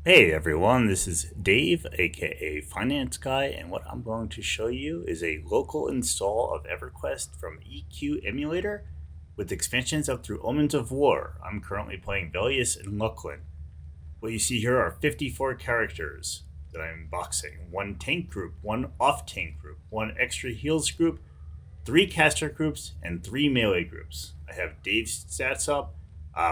Hey everyone, this is Dave, aka Finance Guy, and what I'm going to show you is a local install of EverQuest from EQ Emulator with expansions up through Omens of War. I'm currently playing Velious and Luclin. What you see here are 54 characters that I'm boxing: one tank group, one off tank group, one extra heals group, three caster groups, and three melee groups. I have Dave's stats up.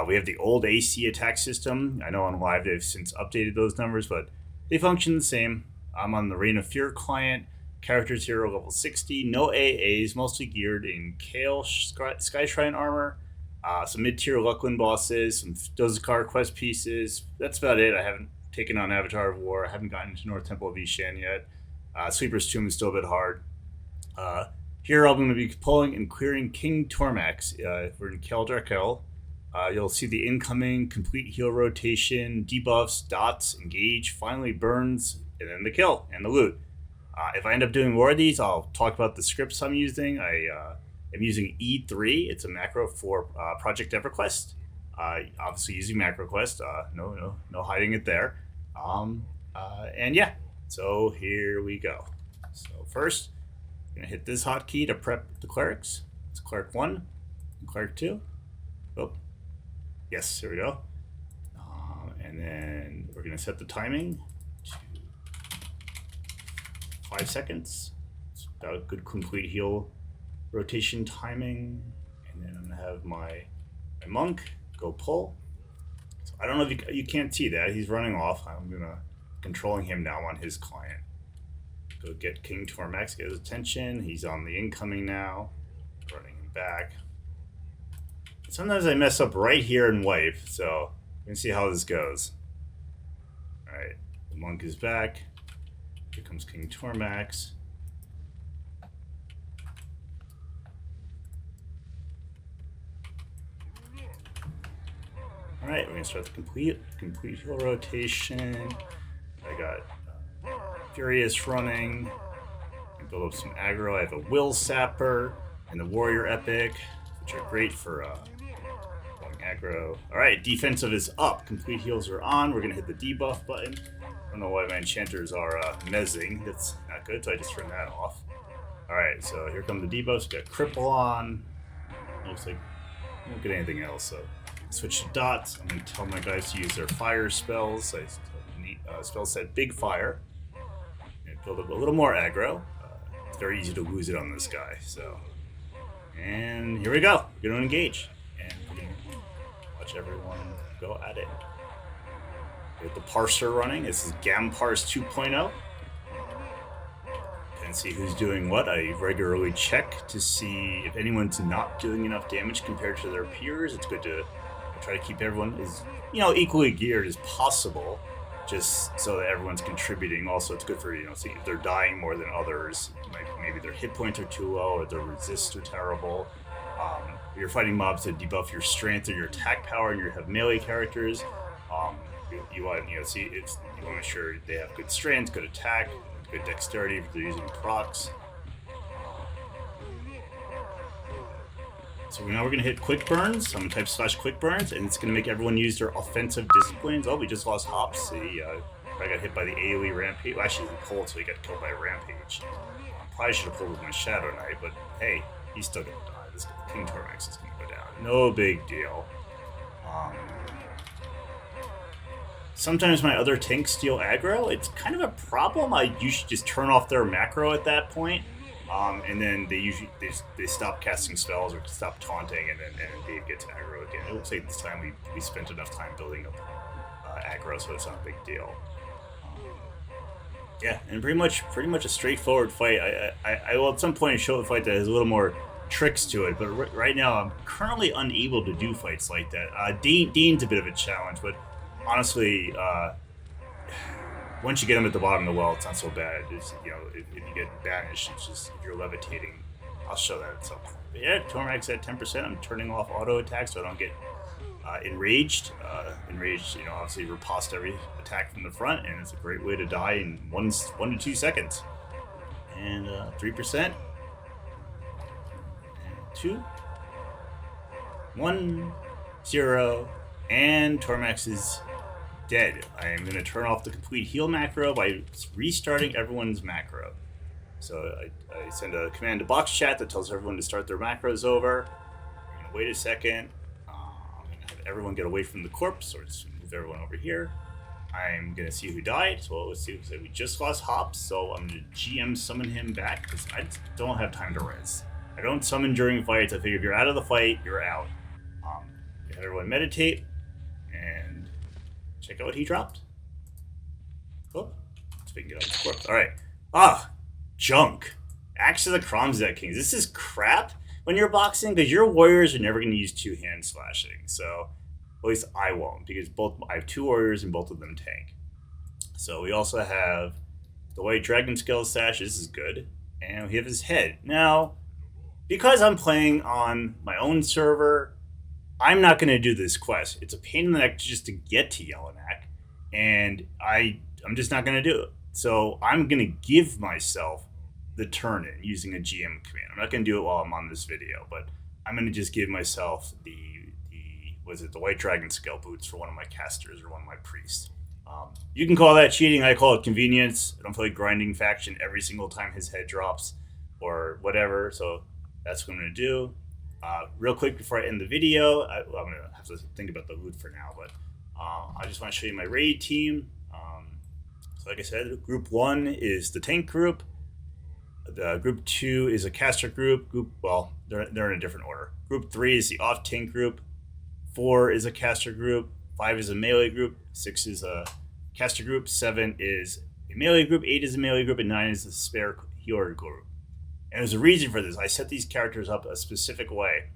We have the old AC attack system. I know on live they've since updated those numbers, but they function the same. I'm on the Reign of Fear client. Characters here are level 60. No AAs, mostly geared in Kael Skyshrine armor. Some mid-tier Luclin bosses, some Dozakar quest pieces. That's about it. I haven't taken on Avatar of War. I haven't gotten into North Temple of Ishan yet. Sweeper's Tomb is still a bit hard. Uh, Here I'm going to be pulling and clearing King Tormax. We're in Kael Drakkel. You'll see the incoming complete heal rotation, debuffs, dots, engage, finally burns, and then the kill and the loot. If I end up doing more of these, I'll talk about the scripts I'm using. I am using E3. It's a macro for Project EverQuest. Obviously using MacroQuest. No hiding it there. And yeah, so here we go. So first, I'm gonna hit this hotkey to prep the clerics. It's cleric 1 and cleric 2. Oh, yes, here we go. And then we're gonna set the timing to 5 seconds. It's about a good complete heal rotation timing. And then I'm gonna have my monk go pull. So I don't know if you can't see that. He's running off. I'm gonna controlling him now on his client. Go get King Tormax, get his attention. He's on the incoming now. Running him back. Sometimes I mess up right here and wipe, so we can see how this goes. Alright, the monk is back. Here comes King Tormax. Alright, we're gonna start the complete heal rotation. I got Furious running. I build up some aggro. I have a Will Sapper and the Warrior Epic, which are great for going aggro. Alright, defensive is up. Complete heals are on. We're going to hit the debuff button. I don't know why my enchanters are mezzing. That's not good, so I just turned that off. Alright, so here come the debuffs. We got Cripple on. Looks like I don't get anything else, so switch to dots. I'm going to tell my guys to use their fire spells. I spell set Big Fire. Build up a little more aggro. It's very easy to lose it on this guy. So, and here we go. We're gonna engage, and we're gonna watch everyone go at it. With the parser running, this is Gamparse 2.0. And see who's doing what. I regularly check to see if anyone's not doing enough damage compared to their peers. It's good to try to keep everyone as equally geared as possible, just so that everyone's contributing. Also, it's good for see if they're dying more than others. Like maybe their hit points are too low or their resists are terrible. If you're fighting mobs to debuff your strength or your attack power, and you have melee characters, you want see if you want to make sure they have good strength, good attack, good dexterity if they're using procs. So now we're going to hit quick burns. I'm going to type /quick burns, and it's going to make everyone use their offensive disciplines. Oh, we just lost Hops. See, I got hit by the AoE Rampage. Well, actually, he pulled, so he got killed by a Rampage. Probably should have pulled with my Shadow Knight, but hey, he's still going to die. This King Tormax is going to go down. No big deal. Sometimes my other tanks steal aggro. It's kind of a problem. I usually just turn off their macro at that point. And then they stop casting spells or stop taunting, and then Dave gets aggro again. It looks like this time we spent enough time building up aggro, so it's not a big deal. Yeah, and pretty much a straightforward fight. I will at some point show a fight that has a little more tricks to it, but right now I'm currently unable to do fights like that. Dean's a bit of a challenge, but honestly, once you get them at the bottom of the well, it's not so bad. It's, if you get banished, it's just if you're levitating. I'll show that at some point. But yeah, Tormax at 10%. I'm turning off auto attack so I don't get enraged. Enraged, obviously riposte every attack from the front, and it's a great way to die in 1 to 2 seconds. And 3%. And 2, 1, 0, and Tormax is dead. I am going to turn off the complete heal macro by restarting everyone's macro. So I send a command to box chat that tells everyone to start their macros over. I'm going to wait a second. I'm going to have everyone get away from the corpse, or just move everyone over here. I'm going to see who died. So let's see. We just lost Hops, so I'm going to GM summon him back because I don't have time to res. I don't summon during fights. I figure if you're out of the fight, you're out. Have everyone meditate and check out what he dropped. Cool. Let's we can get on this corpse. Alright. Junk. Axe of the Kromzet Kings. This is crap when you're boxing because your warriors are never going to use two-hand slashing. So, at least I won't because I have two warriors and both of them tank. So we also have the White Dragon Skull Sash. This is good. And we have his head. Now, because I'm playing on my own server, I'm not going to do this quest. It's a pain in the neck just to get to Yellowknack, and I'm just not going to do it. So I'm going to give myself the turn-in using a GM command. I'm not going to do it while I'm on this video, but I'm going to just give myself the White Dragon Skull Boots for one of my casters or one of my priests. You can call that cheating. I call it convenience. I don't feel like grinding faction every single time his head drops or whatever, so that's what I'm going to do. Real quick before I end the video, I'm going to have to think about the loot for now, but I just want to show you my raid team. So like I said, group 1 is the tank group. The group 2 is a caster group. Well, they're in a different order. Group 3 is the off tank group. 4 is a caster group. 5 is a melee group. 6 is a caster group. 7 is a melee group. 8 is a melee group. And 9 is a spare healer group. And there's a reason for this. I set these characters up a specific way.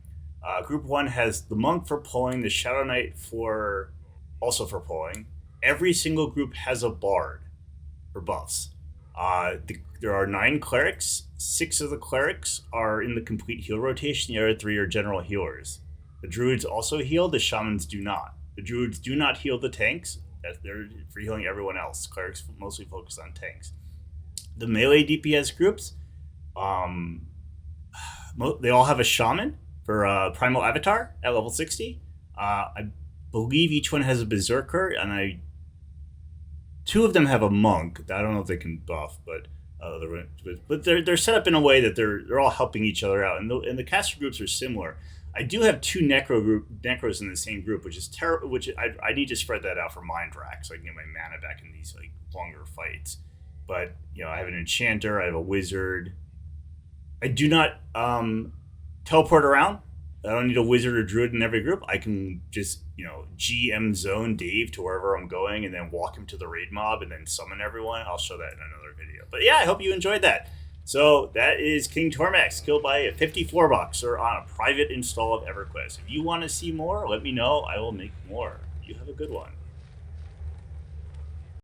Group 1 has the Monk for pulling, the Shadow Knight also for pulling. Every single group has a Bard for buffs. There are 9 clerics. 6 of the clerics are in the complete heal rotation. The other 3 are general healers. The druids also heal. The shamans do not. The druids do not heal the tanks. They're for healing everyone else. Clerics mostly focus on tanks. The melee DPS groups, they all have a shaman for Primal Avatar at level 60. I believe each one has a berserker, and 2 of them have a monk. I don't know if they can buff, but they're set up in a way that they're all helping each other out, and the caster groups are similar. I do have 2 necros in the same group, which is terrible. Which I need to spread that out for mind rack so I can get my mana back in these longer fights. But I have an enchanter, I have a wizard. I do not teleport around. I don't need a wizard or druid in every group. I can just GM zone Dave to wherever I'm going and then walk him to the raid mob and then summon everyone. I'll show that in another video. But yeah, I hope you enjoyed that. So that is King Tormax killed by a 54 boxer on a private install of EverQuest. If you want to see more, let me know. I will make more. You have a good one.